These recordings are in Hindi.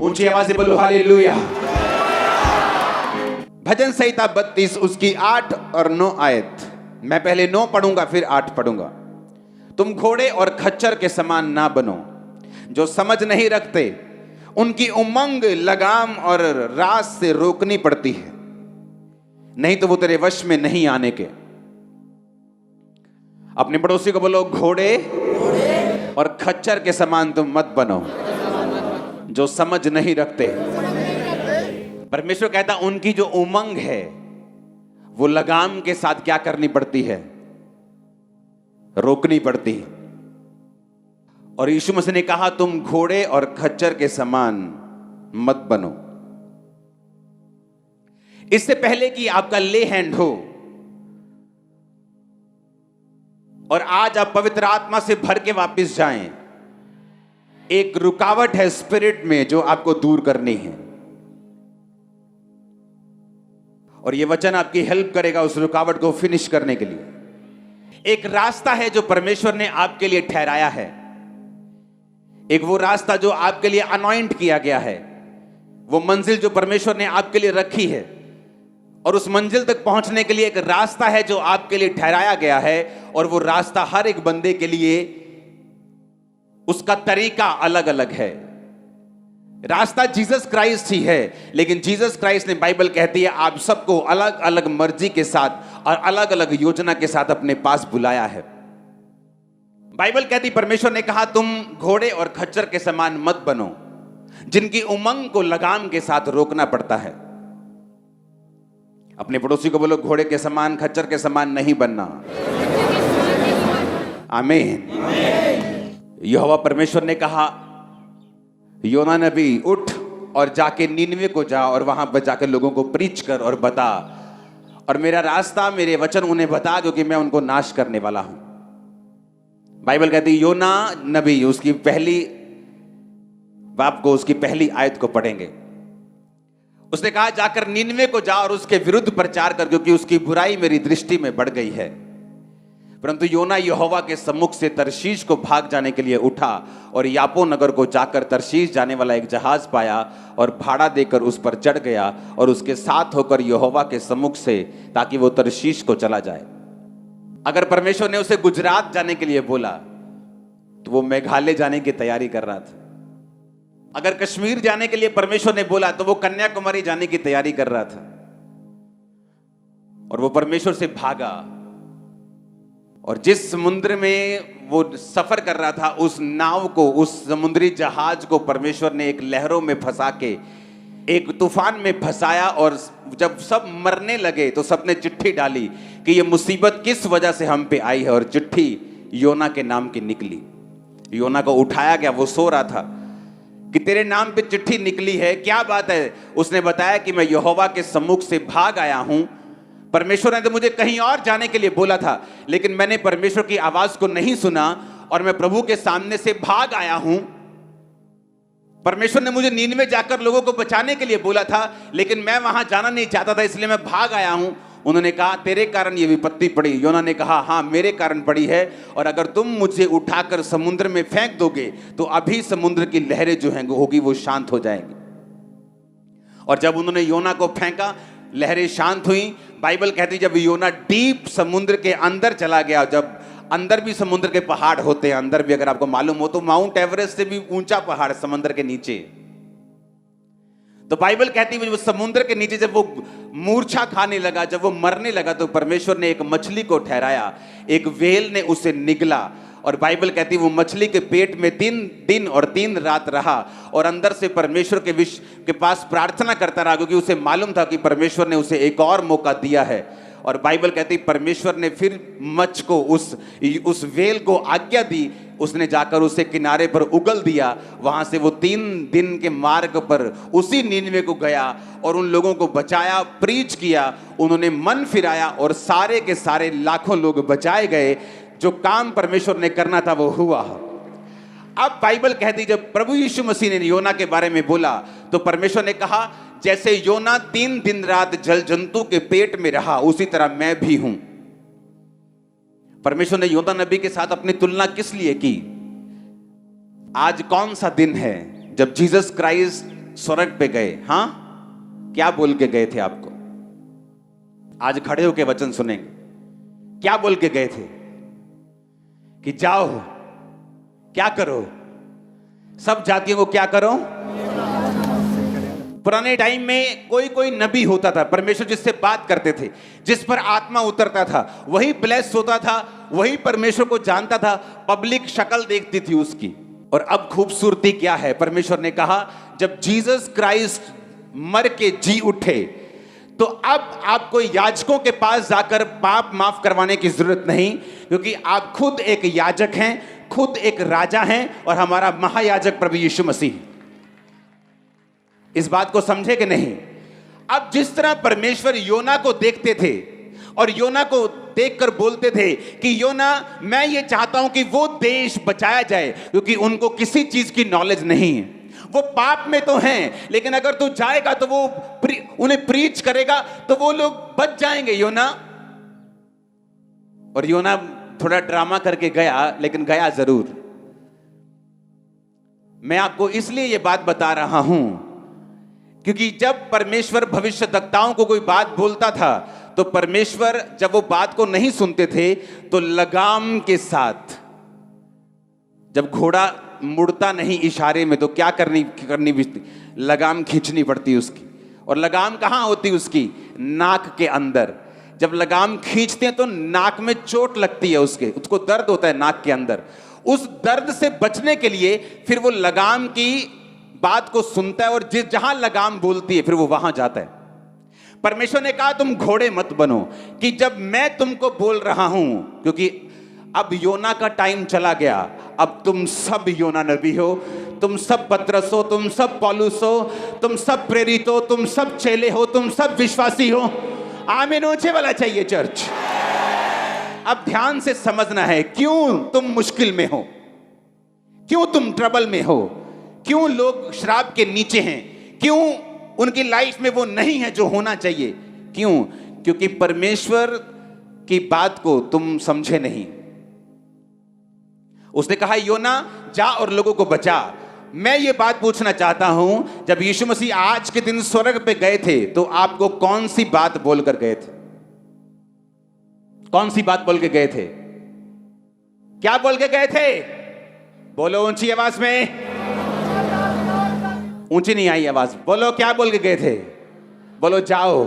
ऊंची आवाज से बोलो हालेलुया। भजन संहिता 32 उसकी 8 और 9 आयत। मैं पहले 9 पढ़ूंगा फिर 8 पढ़ूंगा। तुम घोड़े और खच्चर के समान ना बनो जो समझ नहीं रखते, उनकी उमंग लगाम और रास से रोकनी पड़ती है, नहीं तो वो तेरे वश में नहीं आने के। अपने पड़ोसी को बोलो घोड़े और खच्चर के समान तुम मत बनो जो समझ नहीं रखते। परमेश्वर कहता उनकी जो उमंग है वो लगाम के साथ क्या करनी पड़ती है, रोकनी पड़ती है। और यीशु मसीह ने कहा तुम घोड़े और खच्चर के समान मत बनो। इससे पहले कि आपका ले हैंड हो और आज आप पवित्र आत्मा से भर के वापस जाएं, एक रुकावट है स्पिरिट में जो आपको दूर करनी है, और यह वचन आपकी हेल्प करेगा उस रुकावट को फिनिश करने के लिए। एक रास्ता है जो परमेश्वर ने आपके लिए ठहराया है, एक वो रास्ता जो आपके लिए अनॉइंट किया गया है, वो मंजिल जो परमेश्वर ने आपके लिए रखी है, और उस मंजिल तक पहुंचने के लिए एक रास्ता है जो आपके लिए ठहराया गया है। और वो रास्ता हर एक बंदे के लिए उसका तरीका अलग अलग है। रास्ता जीसस क्राइस्ट ही है, लेकिन जीसस क्राइस्ट ने, बाइबल कहती है, आप सबको अलग अलग मर्जी के साथ और अलग अलग योजना के साथ अपने पास बुलाया है। बाइबल कहती, परमेश्वर ने कहा तुम घोड़े और खच्चर के समान मत बनो जिनकी उमंग को लगाम के साथ रोकना पड़ता है। अपने पड़ोसी को बोलो घोड़े के समान खच्चर के समान नहीं बनना। आमीन। यहोवा परमेश्वर ने कहा योना नबी उठ और जाके नीनवे को जा और वहां पर जाकर लोगों को प्रीच कर और बता, और मेरा रास्ता मेरे वचन उन्हें बता, क्योंकि मैं उनको नाश करने वाला हूं। बाइबल कहती योना नबी, उसकी पहली बाप को उसकी पहली आयत को पढ़ेंगे। उसने कहा जाकर नीनवे को जा और उसके विरुद्ध प्रचार कर, क्योंकि उसकी बुराई मेरी दृष्टि में बढ़ गई है। परंतु योना यहोवा के सम्मुख से तरशीश को भाग जाने के लिए उठा और यापो नगर को जाकर तरशीश जाने वाला एक जहाज पाया और भाड़ा देकर उस पर चढ़ गया और उसके साथ होकर यहोवा के सम्मुख से, ताकि वो तरशीश को चला जाए। अगर परमेश्वर ने उसे गुजरात जाने के लिए बोला तो वो मेघालय जाने की तैयारी कर रहा था। अगर कश्मीर जाने के लिए परमेश्वर ने बोला तो वो कन्याकुमारी जाने की तैयारी कर रहा था। और वो परमेश्वर से भागा, और जिस समुद्र में वो सफर कर रहा था उस नाव को, उस समुद्री जहाज को परमेश्वर ने एक लहरों में फंसा के एक तूफान में फंसाया। और जब सब मरने लगे तो सबने चिट्ठी डाली कि ये मुसीबत किस वजह से हम पे आई है, और चिट्ठी योना के नाम की निकली। योना को उठाया गया, वो सो रहा था, कि तेरे नाम पे चिट्ठी निकली है, क्या बात है। उसने बताया कि मैं यहोवा के सम्मुख से भाग आया हूं। परमेश्वर ने तो मुझे कहीं और जाने के लिए बोला था, लेकिन मैंने परमेश्वर की आवाज को नहीं सुना और मैं प्रभु के सामने से भाग आया हूं। परमेश्वर ने मुझे नीनवे जाकर लोगों को बचाने के लिए बोला था, लेकिन मैं वहां जाना नहीं चाहता था, इसलिए मैं भाग आया हूं। उन्होंने कहा तेरे कारण ये विपत्ति पड़ी। योना ने कहा हाँ मेरे कारण पड़ी है, और अगर तुम मुझे उठाकर समुद्र में फेंक दोगे तो अभी समुद्र की लहरें जो हैं होगी वो शांत हो जाएंगी। और जब उन्होंने योना को फेंका लहरें शांत हुई। बाइबल कहती जब योना डीप समुद्र के अंदर चला गया, जब अंदर भी समुद्र के पहाड़ होते हैं, अंदर भी अगर आपको मालूम हो तो माउंट एवरेस्ट से भी ऊंचा पहाड़ समुद्र के नीचे। तो बाइबल कहती है वो समुद्र के नीचे जब वो मूर्छा खाने लगा, जब वो मरने लगा, तो परमेश्वर ने एक मछली को ठहराया, एक व्हेल ने उसे निगला। और बाइबल कहती है वो मछली के पेट में 3 दिन और 3 रात रहा और अंदर से परमेश्वर के पास प्रार्थना करता रहा, क्योंकि उसे मालूम था कि परमेश्वर ने उसे एक और मौका दिया है। और बाइबल कहती परमेश्वर ने फिर मच्छ को उस व्हेल को आज्ञा दी, उसने जाकर उसे किनारे पर उगल दिया। वहां से वो 3 दिन के मार्ग पर उसी नीनवे को गया और उन लोगों को बचाया, प्रीच किया, उन्होंने मन फिराया और सारे के सारे लाखों लोग बचाए गए। जो काम परमेश्वर ने करना था वो हुआ। अब बाइबल कहती जब प्रभु यीशु मसीह ने योना के बारे में बोला तो परमेश्वर ने कहा जैसे योना 3 दिन रात जल जंतु के पेट में रहा, उसी तरह मैं भी हूं। परमेश्वर ने योना नबी के साथ अपनी तुलना किस लिए की? आज कौन सा दिन है जब जीसस क्राइस्ट स्वर्ग पे गए, हाँ क्या बोल के गए थे आपको? आज खड़े होके वचन सुनेंगे। क्या बोल के गए थे कि जाओ क्या करो, सब जातियों को क्या करो। पुराने टाइम में कोई कोई नबी होता था, परमेश्वर जिससे बात करते थे, जिस पर आत्मा उतरता था, वही ब्लेस्ड होता था, वही परमेश्वर को जानता था, पब्लिक शक्ल देखती थी उसकी। और अब खूबसूरती क्या है, परमेश्वर ने कहा जब जीसस क्राइस्ट मर के जी उठे तो अब आपको याजकों के पास जाकर पाप माफ करवाने की जरूरत नहीं, क्योंकि आप खुद एक याजक हैं, खुद एक राजा हैं और हमारा महायाजक प्रभु यीशु मसीह। इस बात को समझे कि नहीं? अब जिस तरह परमेश्वर योना को देखते थे और योना को देखकर बोलते थे कि योना मैं ये चाहता हूं कि वो देश बचाया जाए, क्योंकि उनको किसी चीज की नॉलेज नहीं है, वो पाप में तो हैं, लेकिन अगर तू जाएगा तो वो उन्हें प्रीच करेगा तो वो लोग बच जाएंगे योना। और योना थोड़ा ड्रामा करके गया, लेकिन गया जरूर। मैं आपको इसलिए ये बात बता रहा हूं क्योंकि जब परमेश्वर भविष्यद्वक्ताओं को कोई बात बोलता था तो परमेश्वर जब वो बात को नहीं सुनते थे तो लगाम के साथ, जब घोड़ा मुड़ता नहीं इशारे में तो क्या करनी लगाम खींचनी पड़ती उसकी। और लगाम कहां होती उसकी? नाक के अंदर। जब लगाम खींचते हैं तो नाक में चोट लगती है, उसको दर्द होता है नाक के अंदर। उस दर्द से बचने के लिए फिर वो लगाम की बात को सुनता है और जहां लगाम बोलती है फिर वो वहां जाता है। परमेश्वर ने कहा तुम घोड़े मत बनो, कि जब मैं तुमको बोल रहा हूं, क्योंकि अब योना का टाइम चला गया, अब तुम सब योना नबी हो, तुम सब पतरस हो, तुम सब पौलुस हो, तुम सब प्रेरित हो, तुम सब चेले हो, तुम सब विश्वासी हो। आमीन ऊंचे वाला चाहिए चर्च। अब ध्यान से समझना है क्यों तुम मुश्किल में हो, क्यों तुम ट्रबल में हो, क्यों लोग श्राप के नीचे हैं, क्यों उनकी लाइफ में वो नहीं है जो होना चाहिए। क्यों? क्योंकि परमेश्वर की बात को तुम समझे नहीं। उसने कहा योना जा और लोगों को बचा। मैं ये बात पूछना चाहता हूं, जब यीशु मसीह आज के दिन स्वर्ग पे गए थे तो आपको कौन सी बात बोलकर गए थे? कौन सी बात बोल के गए थे? क्या बोल के गए थे? बोलो ऊंची आवाज में। ऊंची नहीं आई आवाज, बोलो क्या बोल के गए थे? बोलो जाओ।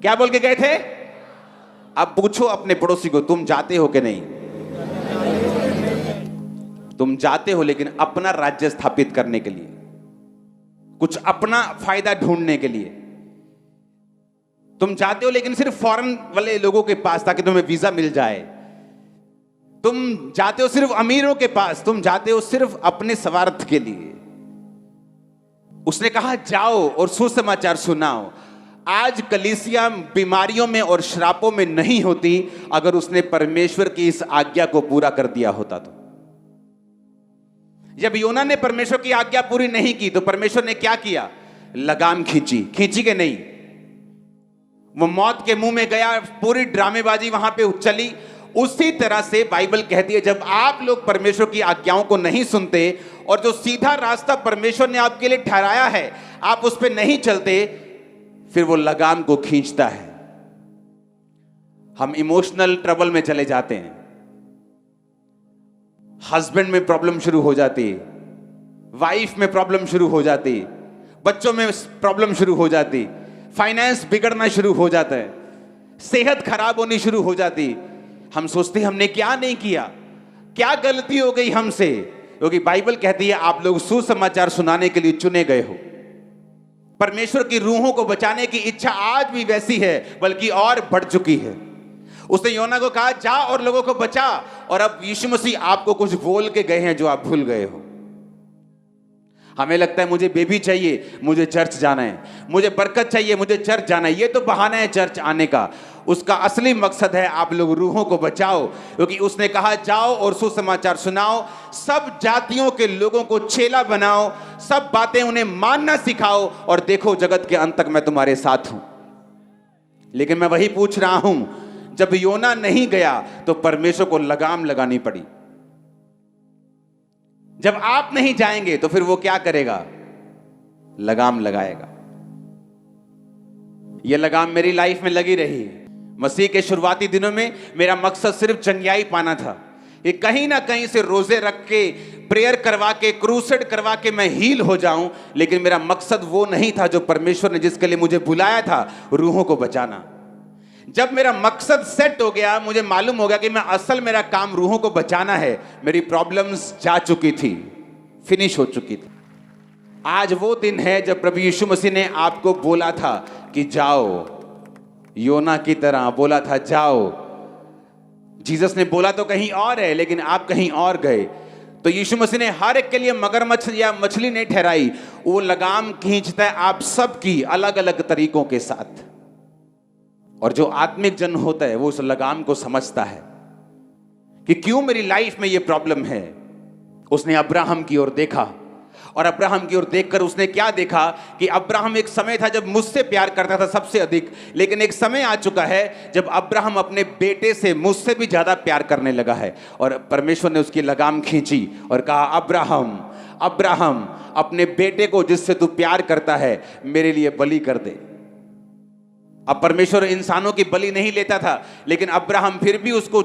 क्या बोल के गए थे? अब पूछो अपने पड़ोसी को तुम जाते हो कि नहीं? तुम जाते हो लेकिन अपना राज्य स्थापित करने के लिए, कुछ अपना फायदा ढूंढने के लिए। तुम जाते हो लेकिन सिर्फ फॉरेन वाले लोगों के पास ताकि तुम्हें वीजा मिल जाए। तुम जाते हो सिर्फ अमीरों के पास, तुम जाते हो सिर्फ अपने स्वार्थ के लिए। उसने कहा जाओ और सुसमाचार सुनाओ। आज कलीसिया बीमारियों में और श्रापों में नहीं होती अगर उसने परमेश्वर की इस आज्ञा को पूरा कर दिया होता तो। जब योना ने परमेश्वर की आज्ञा पूरी नहीं की तो परमेश्वर ने क्या किया? लगाम खींची के नहीं? वो मौत के मुंह में गया, पूरी ड्रामेबाजी वहां पे चली। उसी तरह से बाइबल कहती है जब आप लोग परमेश्वर की आज्ञाओं को नहीं सुनते और जो सीधा रास्ता परमेश्वर ने आपके लिए ठहराया है आप उस पर नहीं चलते, फिर वो लगाम को खींचता है। हम इमोशनल ट्रबल में चले जाते हैं, हस्बैंड में प्रॉब्लम शुरू हो जाती है, वाइफ में प्रॉब्लम शुरू हो जाती, बच्चों में प्रॉब्लम शुरू हो जाती, फाइनेंस बिगड़ना शुरू हो जाता है, सेहत खराब होनी शुरू हो जाती। हम सोचते हमने क्या नहीं किया, क्या गलती हो गई हमसे, क्योंकि बाइबल कहती है आप लोग सुसमाचार सुनाने के लिए चुने गए हो। परमेश्वर की रूहों को बचाने की इच्छा आज भी वैसी है, बल्कि और बढ़ चुकी है। उसने योना को कहा जा और लोगों को बचा, और अब यीशु मसीह आपको कुछ बोल के गए हैं जो आप भूल गए हो। हमें लगता है मुझे बेबी चाहिए, मुझे चर्च जाना है, मुझे बरकत चाहिए, मुझे चर्च जाना है। ये तो बहाना है चर्च आने का। उसका असली मकसद है आप लोग रूहों को बचाओ, क्योंकि उसने कहा जाओ और सुसमाचार सुनाओ, सब जातियों के लोगों को चेला बनाओ, सब बातें उन्हें मानना सिखाओ, और देखो जगत के अंत तक मैं तुम्हारे साथ हूं। लेकिन मैं वही पूछ रहा हूं, जब योना नहीं गया तो परमेश्वर को लगाम लगानी पड़ी। जब आप नहीं जाएंगे तो फिर वो क्या करेगा? लगाम लगाएगा। यह लगाम मेरी लाइफ में लगी रही है। मसीह के शुरुआती दिनों में मेरा मकसद सिर्फ चंगियाई पाना था। ये कहीं ना कहीं से रोजे रख के, प्रेयर करवा के, क्रूसेड करवा के मैं हील हो जाऊं, लेकिन मेरा मकसद वो नहीं था जो परमेश्वर ने जिसके लिए मुझे बुलाया था, रूहों को बचाना। जब मेरा मकसद सेट हो गया, मुझे मालूम हो गया कि मैं असल मेरा काम रूहों को बचाना है, मेरी प्रॉब्लम्स जा चुकी थी, फिनिश हो चुकी थी। आज वो दिन है जब प्रभु यीशु मसीह ने आपको बोला था कि जाओ, योना की तरह बोला था जाओ। जीसस ने बोला तो कहीं और है, लेकिन आप कहीं और गए। तो यीशु मसीह ने हर एक के लिए मगरमच्छ या मछली नहीं ठहराई, वो लगाम खींचता है आप सबकी अलग अलग तरीकों के साथ। और जो आत्मिक जन होता है वो उस लगाम को समझता है कि क्यों मेरी लाइफ में ये प्रॉब्लम है। उसने अब्राहम की ओर देखा, और अब्राहम की ओर देखकर उसने क्या देखा कि अब्राहम एक समय था जब मुझसे प्यार करता था सबसे अधिक, लेकिन एक समय आ चुका है जब अब्राहम अपने बेटे से मुझसे भी ज्यादा प्यार करने लगा है। और परमेश्वर ने उसकी लगाम खींची और कहा, अब्राहम, अब्राहम, अपने बेटे को जिससे तू प्यार करता है मेरे लिए बलि कर दे। अब परमेश्वर इंसानों की बलि नहीं लेता था, लेकिन अब्राहम फिर भी उसको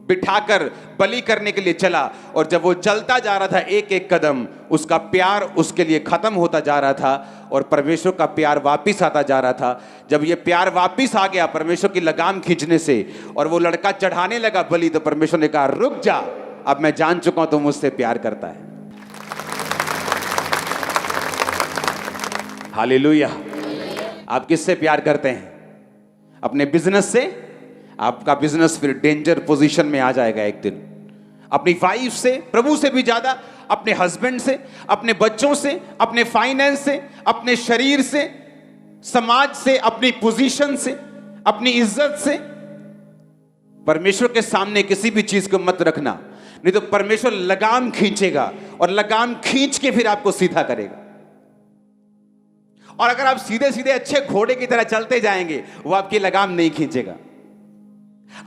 बिठाकर बलि करने के लिए चला। और जब वो चलता जा रहा था एक एक कदम, उसका प्यार उसके लिए खत्म होता जा रहा था और परमेश्वर का प्यार वापिस आता जा रहा था। जब ये प्यार वापिस आ गया परमेश्वर की लगाम खींचने से, और वो लड़का चढ़ाने लगा बलि, तो परमेश्वर ने कहा, रुक जा, अब मैं जान चुका हूं तुम मुझसे प्यार करता है। हालेलुया। आप किससे प्यार करते हैं? अपने बिजनेस से? आपका बिजनेस फिर डेंजर पोजीशन में आ जाएगा एक दिन। अपनी वाइफ से, प्रभु से भी ज्यादा, अपने हस्बैंड से, अपने बच्चों से, अपने फाइनेंस से, अपने शरीर से, समाज से, अपनी पोजीशन से, अपनी इज्जत से। परमेश्वर के सामने किसी भी चीज को मत रखना, नहीं तो परमेश्वर लगाम खींचेगा और लगाम खींच के फिर आपको सीधा करेगा। और अगर आप सीधे सीधे अच्छे घोड़े की तरह चलते जाएंगे, वो आपकी लगाम नहीं खींचेगा।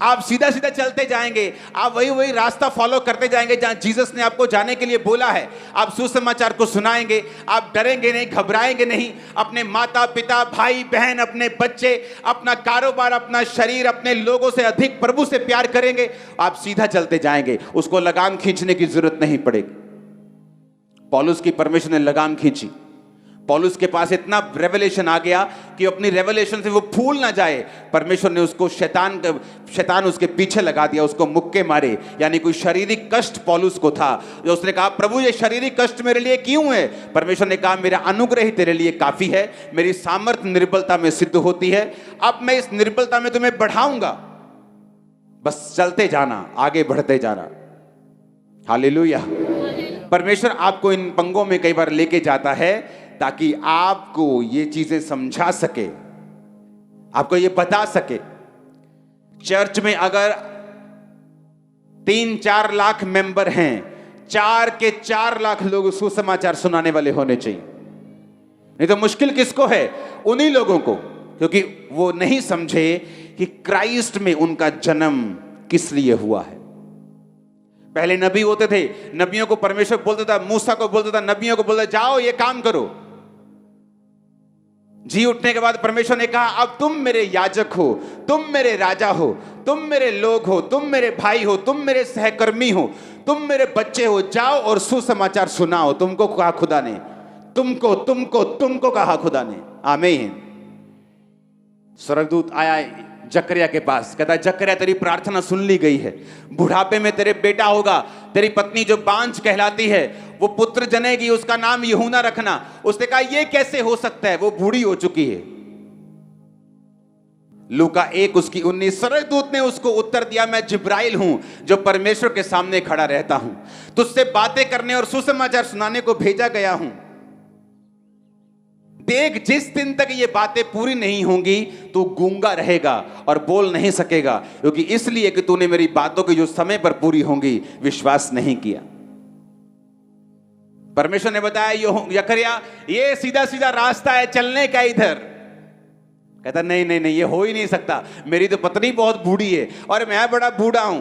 आप सीधा सीधा चलते जाएंगे, आप वही वही रास्ता फॉलो करते जाएंगे जहां जीसस ने आपको जाने के लिए बोला है। आप सुसमाचार को सुनाएंगे, आप डरेंगे नहीं, घबराएंगे नहीं। अपने माता पिता, भाई बहन, अपने बच्चे, अपना कारोबार, अपना शरीर, अपने लोगों से अधिक प्रभु से प्यार करेंगे। आप सीधा चलते जाएंगे, उसको लगाम खींचने की जरूरत नहीं पड़ेगी। पौलुस की परमेश्वर ने लगाम खींची। पौलुस के पास इतना रेवलेशन आ गया कि अपनी रेवलेशन से वो भूल ना जाए। परमेश्वर ने उसको शैतान उसके पीछे लगा दिया, उसको मुक्के मारे। यानी कोई शारीरिक कष्ट पौलुस को था, जो उसने कहा, प्रभु ये शारीरिक कष्ट मेरे लिए क्यों है? परमेश्वर ने कहा, मेरा अनुग्रह ही तेरे लिए काफी है, मेरी सामर्थ्य निर्बलता में सिद्ध होती है। अब मैं इस निर्बलता में तुम्हें बढ़ाऊंगा, बस चलते जाना, आगे बढ़ते जाना। हालेलुया। परमेश्वर आपको इन पंगों में कई बार लेके जाता है ताकि आपको ये चीजें समझा सके, आपको ये बता सके। चर्च में अगर 3-4 लाख मेंबर हैं, 4 के 4 लाख लोग सुसमाचार सुनाने वाले होने चाहिए। नहीं तो मुश्किल किसको है? उन्हीं लोगों को, क्योंकि वो नहीं समझे कि क्राइस्ट में उनका जन्म किस लिए हुआ है। पहले नबी होते थे, नबियों को परमेश्वर बोलता था, मूसा को बोलता था, नबियों को बोलता, जाओ ये काम करो। जी उठने के बाद परमेश्वर ने कहा, अब तुम मेरे याजक हो, तुम मेरे राजा हो, तुम मेरे लोग हो, तुम मेरे भाई हो, तुम मेरे सहकर्मी हो, तुम मेरे बच्चे हो, जाओ और सुसमाचार सुनाओ। तुमको कहा खुदा ने, तुमको तुमको तुमको कहा खुदा ने। आमीन। स्वर्गदूत आया जकरिया के पास, कहता है, जकरिया तेरी प्रार्थना सुन ली गई है, बुढ़ापे में तेरे बेटा होगा, तेरी पत्नी जो बांझ कहलाती है वो पुत्र जनेगी, उसका नाम यूहन्ना रखना। उसने कहा, ये कैसे हो सकता है, वो बूढ़ी हो चुकी है। लूका 1:19। स्वर्गदूत ने उसको उत्तर दिया, मैं जिब्राइल हूं जो परमेश्वर के सामने खड़ा रहता हूं, तुझसे बातें करने और सुसमाचार सुनाने को भेजा गया हूं। देख, जिस दिन तक ये बातें पूरी नहीं होंगी तू गूंगा रहेगा और बोल नहीं सकेगा, क्योंकि इसलिए कि तूने मेरी बातों की जो समय पर पूरी होंगी विश्वास नहीं किया। परमेश्वर ने बताया, जकरिया ये सीधा सीधा रास्ता है चलने का इधर। कहता, नहीं नहीं नहीं, ये हो ही नहीं सकता, मेरी तो पत्नी बहुत बूढ़ी है और मैं बड़ा बूढ़ा हूं,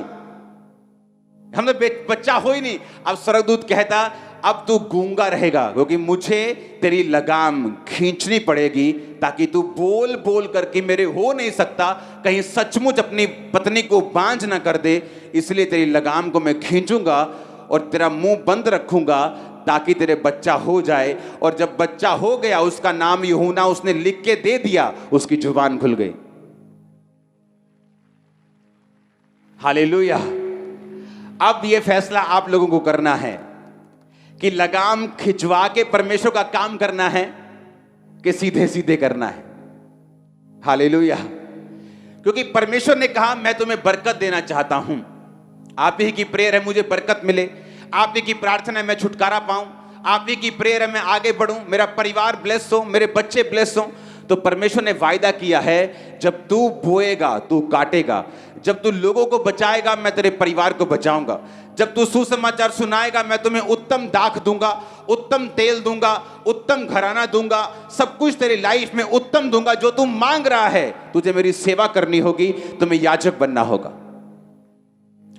हम तो बच्चा हो ही नहीं। अब स्वर्गदूत कहता, अब तू गूंगा रहेगा, क्योंकि मुझे तेरी लगाम खींचनी पड़ेगी, ताकि तू बोल बोल करके मेरे हो नहीं सकता कहीं सचमुच अपनी पत्नी को बांझ ना कर दे, इसलिए तेरी लगाम को मैं खींचूंगा और तेरा मुंह बंद रखूंगा ताकि तेरे बच्चा हो जाए। और जब बच्चा हो गया, उसका नाम यूहन्ना उसने लिख के दे दिया, उसकी जुबान खुल गई। हालेलुया। अब यह फैसला आप लोगों को करना है कि लगाम खिंचवा के परमेश्वर का काम करना है कि सीधे सीधे करना है। हालेलुया। क्योंकि परमेश्वर ने कहा मैं तुम्हें बरकत देना चाहता हूं, आप ही की प्रेयर है मुझे बरकत मिले, आप ही की प्रार्थना है मैं छुटकारा पाऊं, आप ही की प्रेयर है मैं आगे बढ़ूं, मेरा परिवार ब्लेस हो, मेरे बच्चे ब्लेस हो। तो परमेश्वर ने वायदा किया है, जब तू बोएगा तू काटेगा, जब तू लोगों को बचाएगा मैं तेरे परिवार को बचाऊंगा, जब तू सुसमाचार सुनाएगा मैं तुम्हें उत्तम दाख दूंगा, उत्तम तेल दूंगा, उत्तम घराना दूंगा, सब कुछ तेरी लाइफ में उत्तम दूंगा। जो तू मांग रहा है, तुझे मेरी सेवा करनी होगी, तुम्हें याजक बनना होगा।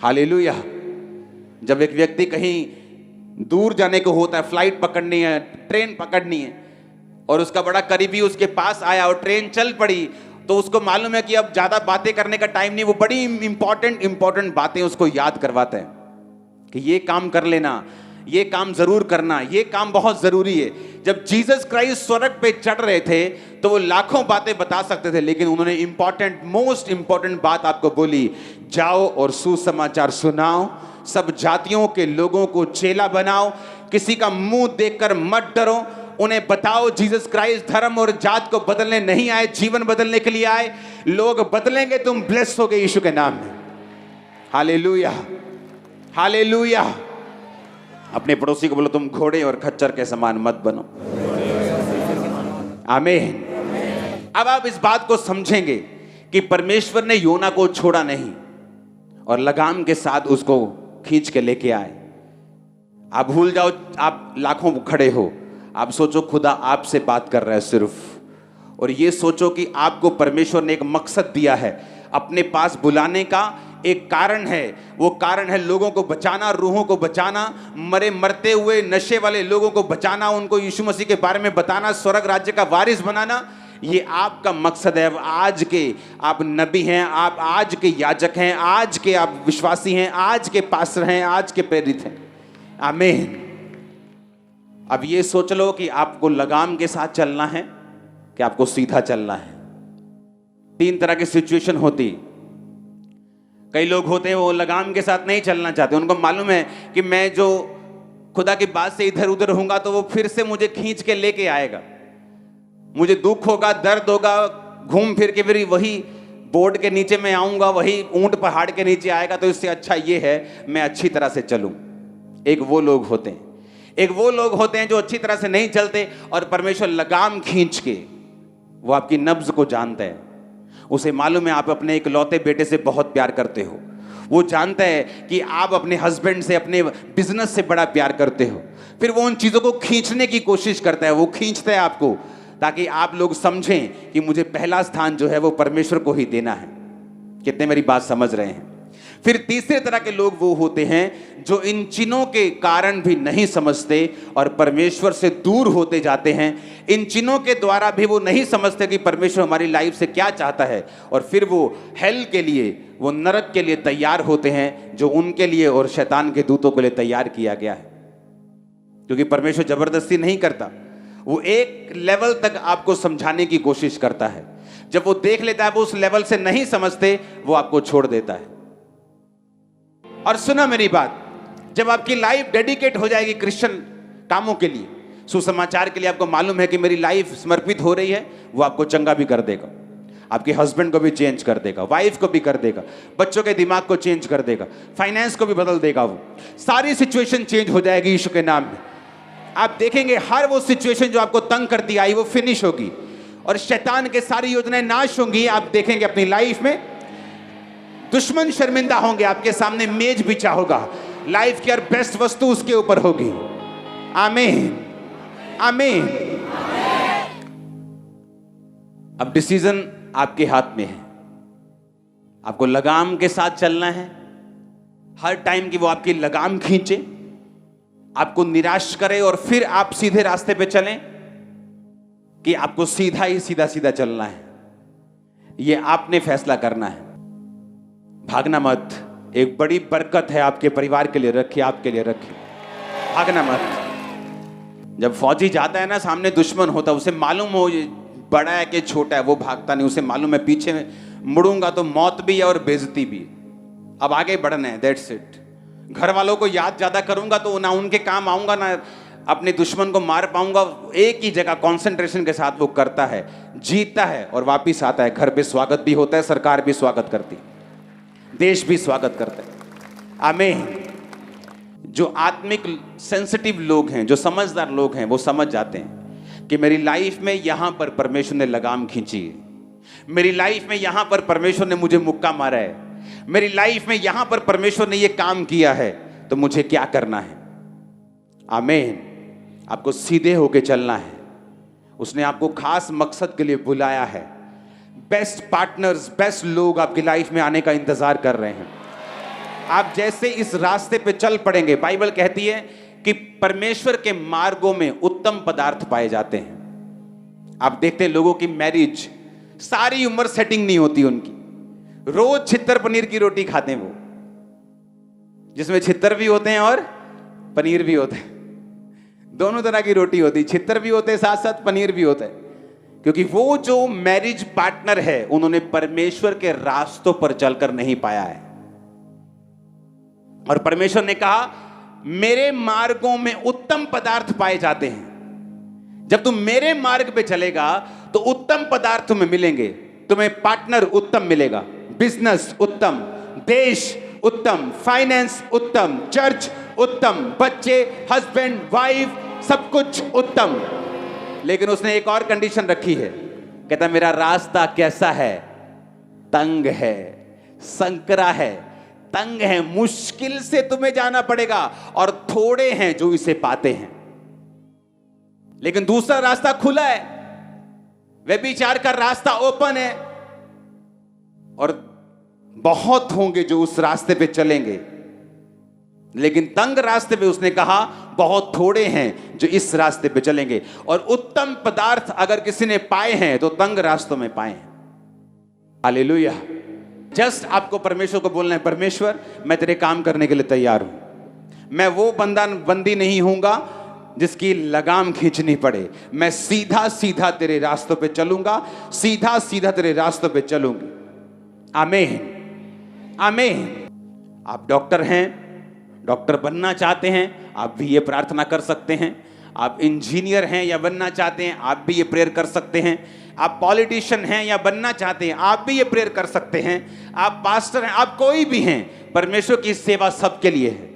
हालेलुया। जब एक व्यक्ति कहीं दूर जाने को होता है, फ्लाइट पकड़नी है, ट्रेन पकड़नी है, और उसका बड़ा करीबी उसके पास आया और ट्रेन चल पड़ी, तो उसको मालूम है कि अब ज्यादा बातें करने का टाइम नहीं, वो बड़ी इंपॉर्टेंट बातें उसको याद करवाते हैं कि ये काम कर लेना, ये काम जरूर करना, ये काम बहुत जरूरी है। जब जीसस क्राइस्ट स्वर्ग पे चढ़ रहे थे तो वो लाखों बातें बता सकते थे, लेकिन उन्होंने मोस्ट इंपॉर्टेंट बात आपको बोली, जाओ और सुसमाचार सुनाओ, सब जातियों के लोगों को चेला बनाओ, किसी का मुंह देखकर मत डरो, उन्हें बताओ जीसस क्राइस्ट धर्म और जात को बदलने नहीं आए, जीवन बदलने के लिए आए। लोग बदलेंगे, तुम ब्लेस हो गए यीशु के नाम में। Hallelujah, hallelujah. अपने पड़ोसी को बोलो, तुम घोड़े और खच्चर के समान मत बनो। आमीन। अब आप इस बात को समझेंगे कि परमेश्वर ने योना को छोड़ा नहीं और लगाम के साथ उसको खींच के लेके आए। आप भूल जाओ आप लाखों खड़े हो, आप सोचो खुदा आपसे बात कर रहा है सिर्फ, और ये सोचो कि आपको परमेश्वर ने एक मकसद दिया है, अपने पास बुलाने का एक कारण है। वो कारण है लोगों को बचाना, रूहों को बचाना, मरे मरते हुए नशे वाले लोगों को बचाना, उनको यीशु मसीह के बारे में बताना, स्वर्ग राज्य का वारिस बनाना। ये आपका मकसद है। आज के आप नबी हैं, आप आज के याजक हैं, आज के आप विश्वासी हैं, आज के पास्टर हैं, आज के प्रेरित हैं। आमीन। अब ये सोच लो कि आपको लगाम के साथ चलना है कि आपको सीधा चलना है। 3 तरह की सिचुएशन होती। कई लोग होते हैं वो लगाम के साथ नहीं चलना चाहते, उनको मालूम है कि मैं जो खुदा की बात से इधर उधर होऊंगा तो वो फिर से मुझे खींच के लेके आएगा, मुझे दुख होगा, दर्द होगा, घूम फिर के फिर वही बोर्ड के नीचे मैं आऊंगा, वही ऊंट पहाड़ के नीचे आएगा। तो इससे अच्छा ये है मैं अच्छी तरह से चलूं। एक वो लोग होते हैं, एक वो लोग होते हैं जो अच्छी तरह से नहीं चलते और परमेश्वर लगाम खींच के वो आपकी नब्ज को जानता है। उसे मालूम है आप अपने इकलौते बेटे से बहुत प्यार करते हो, वो जानता है कि आप अपने हस्बैंड से, अपने बिजनेस से बड़ा प्यार करते हो। फिर वो उन चीज़ों को खींचने की कोशिश करता है, वो खींचता है आपको ताकि आप लोग समझें कि मुझे पहला स्थान जो है वो परमेश्वर को ही देना है। कितने मेरी बात समझ रहे हैं? फिर तीसरे तरह के लोग वो होते हैं जो इन चिन्हों के कारण भी नहीं समझते और परमेश्वर से दूर होते जाते हैं। इन चिन्हों के द्वारा भी वो नहीं समझते कि परमेश्वर हमारी लाइफ से क्या चाहता है, और फिर वो हेल के लिए, वो नरक के लिए तैयार होते हैं, जो उनके लिए और शैतान के दूतों के लिए तैयार किया गया है। क्योंकि परमेश्वर जबरदस्ती नहीं करता, वो एक लेवल तक आपको समझाने की कोशिश करता है। जब वो देख लेता है वो उस लेवल से नहीं समझते, वो आपको छोड़ देता है। और सुना मेरी बात, जब आपकी लाइफ डेडिकेट हो जाएगी क्रिश्चियन कामों के लिए, सुसमाचार के लिए, आपको मालूम है कि मेरी लाइफ समर्पित हो रही है, वो आपको चंगा भी कर देगा, आपके हस्बैंड को भी चेंज कर देगा, वाइफ को भी कर देगा, बच्चों के दिमाग को चेंज कर देगा, फाइनेंस को भी बदल देगा। वो सारी सिचुएशन चेंज हो जाएगी यीशु के नाम में। आप देखेंगे हर वो सिचुएशन जो आपको तंग करती आई वो फिनिश होगी और शैतान के सारी योजनाएं नाश होंगी। आप देखेंगे अपनी लाइफ में दुश्मन शर्मिंदा होंगे, आपके सामने मेज बिछा होगा, लाइफ की हर बेस्ट वस्तु उसके ऊपर होगी। आमीन, आमीन। अब डिसीजन आपके हाथ में है, आपको लगाम के साथ चलना है। हर टाइम की वो आपकी लगाम खींचे आपको निराश करे और फिर आप सीधे रास्ते पे चलें, कि आपको सीधा ही सीधा सीधा चलना है, ये आपने फैसला करना है। भागना मत। एक बड़ी बरकत है आपके परिवार के लिए रखी, आपके लिए रखी। भागना मत। जब फौजी जाता है ना, सामने दुश्मन होता है, उसे मालूम हो बड़ा है कि छोटा है, वो भागता नहीं। उसे मालूम है पीछे मुड़ूंगा तो मौत भी है और बेइज्जती भी। अब आगे बढ़ना है, दैट्स इट। घर वालों को याद ज्यादा करूंगा तो ना उनके काम आऊंगा, ना अपने दुश्मन को मार पाऊंगा। एक ही जगह कंसंट्रेशन के साथ वो करता है, जीतता है और वापिस आता है। घर पे स्वागत भी होता है, सरकार भी स्वागत करती, देश भी स्वागत करता है। आमीन। जो आत्मिक सेंसिटिव लोग हैं, जो समझदार लोग हैं, वो समझ जाते हैं कि मेरी लाइफ में यहां पर परमेश्वर ने लगाम खींची है, मेरी लाइफ में यहां पर परमेश्वर ने मुझे मुक्का मारा है, मेरी लाइफ में यहां पर परमेश्वर ने ये काम किया है, तो मुझे क्या करना है। आमीन। आपको सीधे होके चलना है। उसने आपको खास मकसद के लिए बुलाया है। बेस्ट पार्टनर्स, बेस्ट लोग आपकी लाइफ में आने का इंतजार कर रहे हैं। आप जैसे इस रास्ते पे चल पड़ेंगे, बाइबल कहती है कि परमेश्वर के मार्गों में उत्तम पदार्थ पाए जाते हैं। आप देखते हैं लोगों की मैरिज, सारी उम्र सेटिंग नहीं होती उनकी, रोज छित्तर पनीर की रोटी खाते हैं वो, जिसमें छित्तर भी होते हैं और पनीर भी होते हैं। दोनों तरह की रोटी होती, छित्तर भी होते हैं, साथ साथ पनीर भी होता है। क्योंकि वो जो मैरिज पार्टनर है, उन्होंने परमेश्वर के रास्तों पर चलकर नहीं पाया है। और परमेश्वर ने कहा मेरे मार्गों में उत्तम पदार्थ पाए जाते हैं। जब तुम मेरे मार्ग पे चलेगा तो उत्तम पदार्थ तुम्हें मिलेंगे। तुम्हें पार्टनर उत्तम मिलेगा, बिजनेस उत्तम, देश उत्तम, फाइनेंस उत्तम, चर्च उत्तम, बच्चे, हस्बैंड, वाइफ, सब कुछ उत्तम। लेकिन उसने एक और कंडीशन रखी है, कहता मेरा रास्ता कैसा है, तंग है, संकरा है, तंग है, मुश्किल से तुम्हें जाना पड़ेगा, और थोड़े हैं जो इसे पाते हैं। लेकिन दूसरा रास्ता खुला है, व्यभिचार का रास्ता ओपन है, और बहुत होंगे जो उस रास्ते पे चलेंगे। लेकिन तंग रास्ते पे उसने कहा बहुत थोड़े हैं जो इस रास्ते पे चलेंगे। और उत्तम पदार्थ अगर किसी ने पाए हैं तो तंग रास्तों में पाए हैं। हालेलुया। जस्ट आपको परमेश्वर को बोलना है, परमेश्वर मैं तेरे काम करने के लिए तैयार हूं। मैं वो बंदी नहीं हूंगा जिसकी लगाम खींचनी पड़े। मैं सीधा सीधा तेरे रास्तों पे चलूंगा, सीधा सीधा तेरे रास्तों पे चलूंगी। आमीन, आमीन। आप डॉक्टर हैं, डॉक्टर बनना चाहते हैं, आप भी ये प्रार्थना कर सकते हैं। आप इंजीनियर हैं या बनना चाहते हैं, आप भी ये प्रेयर कर सकते हैं। आप पॉलिटिशियन हैं या बनना चाहते हैं, आप भी ये प्रेयर कर सकते हैं। आप पास्टर हैं, आप कोई भी हैं, परमेश्वर की सेवा सबके लिए है।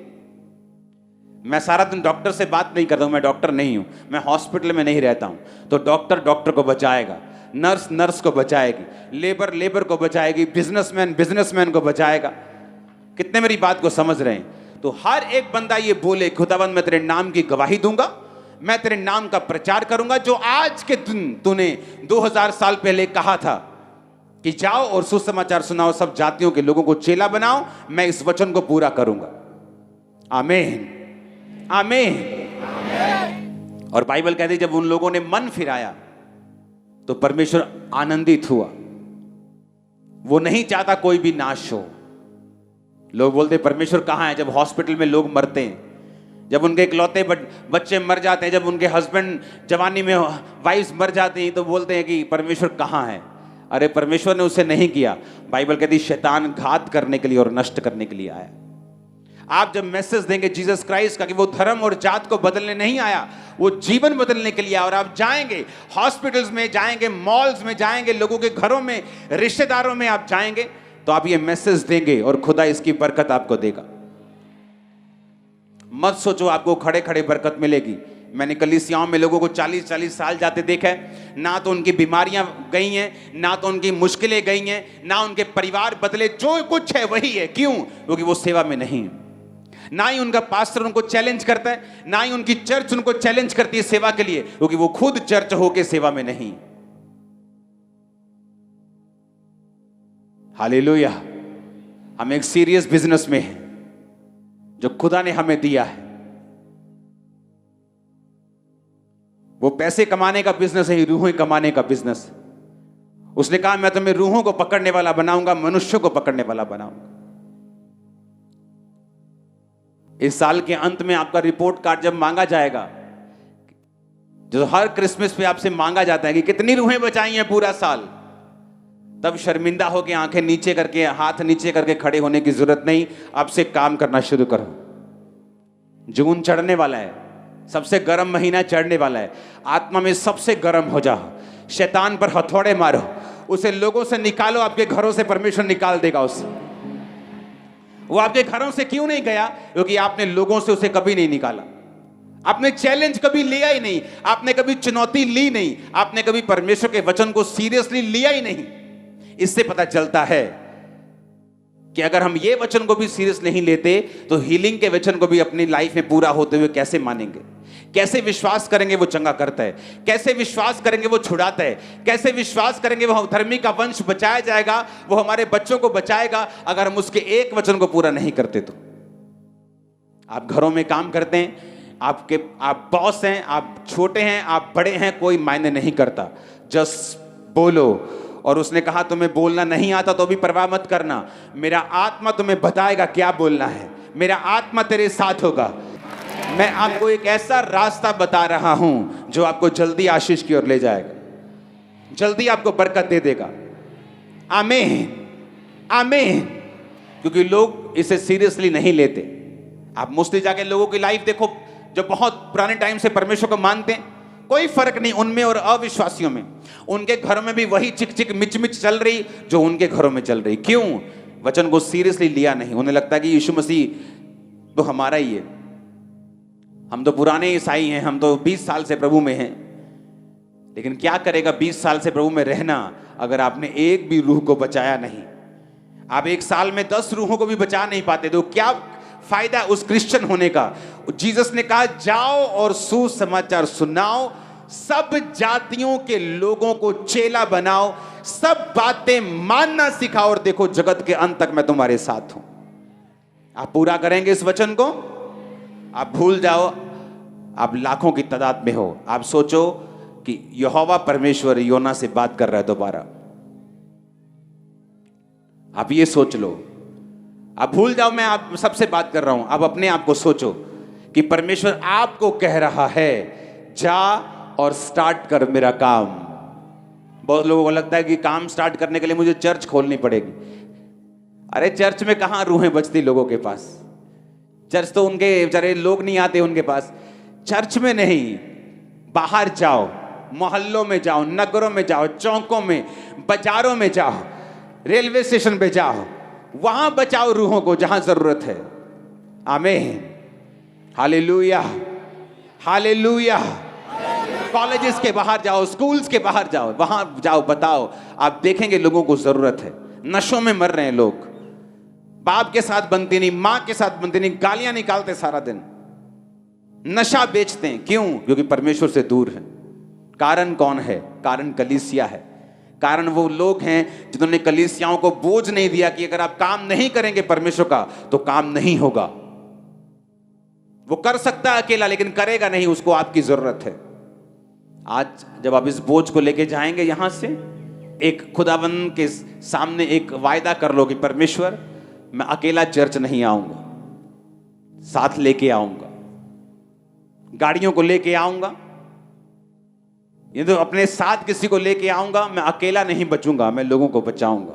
मैं सारा दिन डॉक्टर से बात नहीं करता हूं, मैं डॉक्टर नहीं हूं, मैं हॉस्पिटल में नहीं रहता हूं। तो डॉक्टर डॉक्टर को बचाएगा, नर्स नर्स को बचाएगी, लेबर लेबर को बचाएगी, बिजनेसमैन बिजनेसमैन को बचाएगा। कितने मेरी बात को समझ रहे हैं? तो हर एक बंदा ये बोले, खुदावंद मैं तेरे नाम की गवाही दूंगा, मैं तेरे नाम का प्रचार करूंगा। जो आज के दिन तूने 2000 साल पहले कहा था कि जाओ और सुसमाचार सुनाओ, सब जातियों के लोगों को चेला बनाओ, मैं इस वचन को पूरा करूंगा। आमीन, आमीन। और बाइबल कहती है जब उन लोगों ने मन फिराया तो परमेश्वर आनंदित हुआ। वो नहीं चाहता कोई भी नाश हो। लोग बोलते परमेश्वर कहां है? जब हॉस्पिटल में लोग मरते हैं, जब उनके इकलौते बच्चे मर जाते हैं, जब उनके हस्बैंड जवानी में वाइफ्स मर जाती हैं, तो बोलते हैं कि परमेश्वर कहां है? अरे परमेश्वर ने उसे नहीं किया। बाइबल कहती शैतान घात करने के लिए और नष्ट करने के लिए आया। आप जब मैसेज देंगे जीसस क्राइस्ट का कि वो धर्म और जात को बदलने नहीं आया, वो जीवन बदलने के लिए आया, और आप जाएंगे हॉस्पिटल्स में, जाएंगे मॉल्स में, जाएंगे लोगों के घरों में, रिश्तेदारों में आप जाएंगे, तो आप ये मैसेज देंगे और खुदा इसकी बरकत आपको देगा। मत सोचो आपको खड़े खड़े बरकत मिलेगी। मैंने कलीसियाओं में लोगों को 40-40 साल जाते देखा है, ना तो उनकी बीमारियां गई हैं, ना तो उनकी मुश्किलें गई हैं, ना उनके परिवार बदले, जो कुछ है वही है। क्यों? क्योंकि वो सेवा में नहीं है। ना ही उनका पास्टर उनको चैलेंज करता है, ना ही उनकी चर्च उनको चैलेंज करती है सेवा के लिए, क्योंकि वो खुद चर्च होके सेवा में नहीं। हालेलुया। हम एक सीरियस बिजनेस में हैं जो खुदा ने हमें दिया है। वो पैसे कमाने का बिजनेस है, रूहें कमाने का बिजनेस। उसने कहा मैं तुम्हें रूहों को पकड़ने वाला बनाऊंगा, मनुष्यों को पकड़ने वाला बनाऊंगा। इस साल के अंत में आपका रिपोर्ट कार्ड जब मांगा जाएगा, जो हर क्रिसमस पे आपसे मांगा जाता है कि कितनी रूहें बचाई हैं पूरा साल, तब शर्मिंदा होकर आंखें नीचे करके, हाथ नीचे करके खड़े होने की जरूरत नहीं। आपसे काम करना शुरू करो। जून चढ़ने वाला है, सबसे गर्म महीना चढ़ने वाला है। आत्मा में सबसे गर्म हो जाओ, शैतान पर हथौड़े मारो, उसे लोगों से निकालो। आपके घरों से परमेश्वर निकाल देगा उसे। वो आपके घरों से क्यों नहीं गया? क्योंकि आपने लोगों से उसे कभी नहीं निकाला। आपने चैलेंज कभी लिया ही नहीं, आपने कभी चुनौती ली नहीं, आपने कभी परमेश्वर के वचन को सीरियसली लिया ही नहीं। इससे पता चलता है कि अगर हम ये वचन को भी सीरियस नहीं लेते तो हीलिंग के वचन को भी अपनी लाइफ में पूरा होते हुए कैसे मानेंगे? कैसे विश्वास करेंगे वो चंगा करता है? कैसे विश्वास करेंगे वो छुड़ाता है? कैसे विश्वास करेंगे वो धर्मी का वंश बचाया जाएगा, वो हमारे बच्चों को बचाएगा, अगर हम उसके एक वचन को पूरा नहीं करते तो? आप घरों में काम करते हैं, आप बॉस हैं, आप छोटे हैं, आप बड़े हैं, कोई मायने नहीं करता, जस्ट बोलो। और उसने कहा तुम्हें बोलना नहीं आता तो भी परवाह मत करना, मेरा आत्मा तुम्हें बताएगा क्या बोलना है, मेरा आत्मा तेरे साथ होगा। मैं आपको एक ऐसा रास्ता बता रहा हूं जो आपको जल्दी आशीष की ओर ले जाएगा, जल्दी आपको बरकत दे देगा। आमीन, आमीन। क्योंकि लोग इसे सीरियसली नहीं लेते। आप मोस्टली जाके लोगों की लाइफ देखो जो बहुत पुराने टाइम से परमेश्वर को मानते हैं, कोई फर्क नहीं उनमें और अविश्वासियों में। उनके घरों में भी वही चिक चिक मिच मिच चल रही जो उनके घरों में चल रही। क्यों? वचन को सीरियसली लिया नहीं। उन्हें लगता है कि यीशु मसीह तो हमारा ही है, हम तो पुराने ईसाई हैं, हम तो 20 साल से प्रभु में हैं। लेकिन क्या करेगा 20 साल से प्रभु में रहना अगर आपने एक भी रूह को बचाया नहीं? आप एक साल में 10 रूहों को भी बचा नहीं पाते तो क्या फायदा उस क्रिश्चियन होने का? जीसस ने कहा जाओ और सुसमाचार सुनाओ, सब जातियों के लोगों को चेला बनाओ, सब बातें मानना सिखाओ, और देखो जगत के अंत तक मैं तुम्हारे साथ हूं। आप पूरा करेंगे इस वचन को? आप भूल जाओ आप लाखों की तादाद में हो। आप सोचो कि यहोवा परमेश्वर योना से बात कर रहा है दोबारा। आप ये सोच लो। आप भूल जाओ मैं आप सबसे बात कर रहा हूं। आप अपने आप को सोचो कि परमेश्वर आपको कह रहा है जा और स्टार्ट कर मेरा काम। बहुत लोगों को लगता है कि काम स्टार्ट करने के लिए मुझे चर्च खोलनी पड़ेगी। अरे चर्च में कहां रूहें बचती लोगों के पास? चर्च तो उनके बेचारे लोग नहीं आते उनके पास। चर्च में नहीं, बाहर जाओ, मोहल्लों में जाओ, नगरों में जाओ, चौकों में, बाजारों में जाओ, रेलवे स्टेशन पे जाओ, वहां बचाओ रूहों को जहां जरूरत है। आमीन, हालेलुया, हालेलुया। कॉलेजेस के बाहर जाओ, स्कूल्स के बाहर जाओ, वहां जाओ, बताओ। आप देखेंगे लोगों को जरूरत है। नशों में मर रहे हैं लोग, बाप के साथ बनती नहीं, मां के साथ बनती नहीं, गालियां निकालते सारा दिन, नशा बेचते हैं। क्यों? क्योंकि परमेश्वर से दूर है। कारण कौन है? कारण कलीसिया है। कारण वो लोग हैं जिन्होंने कलीसियाओं को बोझ नहीं दिया कि अगर आप काम नहीं करेंगे परमेश्वर का तो काम नहीं होगा। वो कर सकता है अकेला लेकिन करेगा नहीं, उसको आपकी जरूरत है। आज जब आप इस बोझ को लेके जाएंगे यहां से, एक खुदावन के सामने एक वायदा कर लो कि परमेश्वर मैं अकेला चर्च नहीं आऊंगा, साथ लेके आऊंगा, गाड़ियों को लेके आऊंगा, ये तो अपने साथ किसी को लेके आऊंगा। मैं अकेला नहीं बचूंगा, मैं लोगों को बचाऊंगा।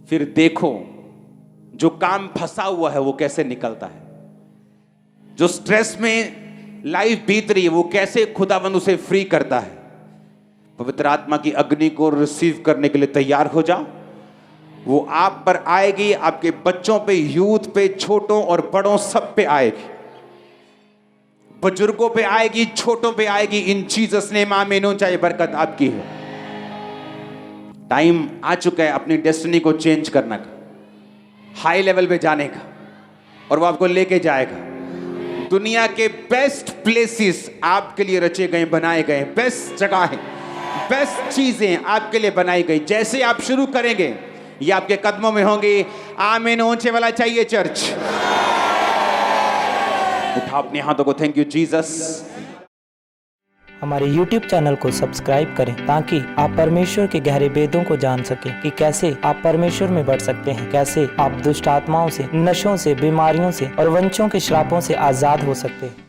फिर देखो जो काम फंसा हुआ है वो कैसे निकलता है, जो स्ट्रेस में लाइफ बीत रही है वो कैसे खुदावंद उसे फ्री करता है। पवित्र आत्मा की अग्नि को रिसीव करने के लिए तैयार हो जाओ। वो आप पर आएगी, आपके बच्चों पे, यूथ पे, छोटों और बड़ों सब पे आएगी, बुजुर्गों पे आएगी, छोटों पे आएगी। इन जीसस नेम आमीन। चाहे बरकत आपकी है। टाइम आ चुका है अपनी डेस्टिनी को चेंज करने का, हाई लेवल पे जाने का, और वो आपको लेके जाएगा। दुनिया के बेस्ट प्लेसेस आपके लिए रचे गए, बनाए गए, बेस्ट जगह है, बेस्ट चीजें आपके लिए बनाई गई। जैसे आप शुरू करेंगे ये आपके कदमों में होंगी। आमीन। ऊंचे वाला चाहिए चर्च। उठा अपने हाथों को। Thank you Jesus. हमारे YouTube चैनल को सब्सक्राइब करें ताकि आप परमेश्वर के गहरे भेदों को जान सकें कि कैसे आप परमेश्वर में बढ़ सकते हैं, कैसे आप दुष्ट आत्माओं से, नशों से, बीमारियों से और वंशों के श्रापों से आजाद हो सकते हैं।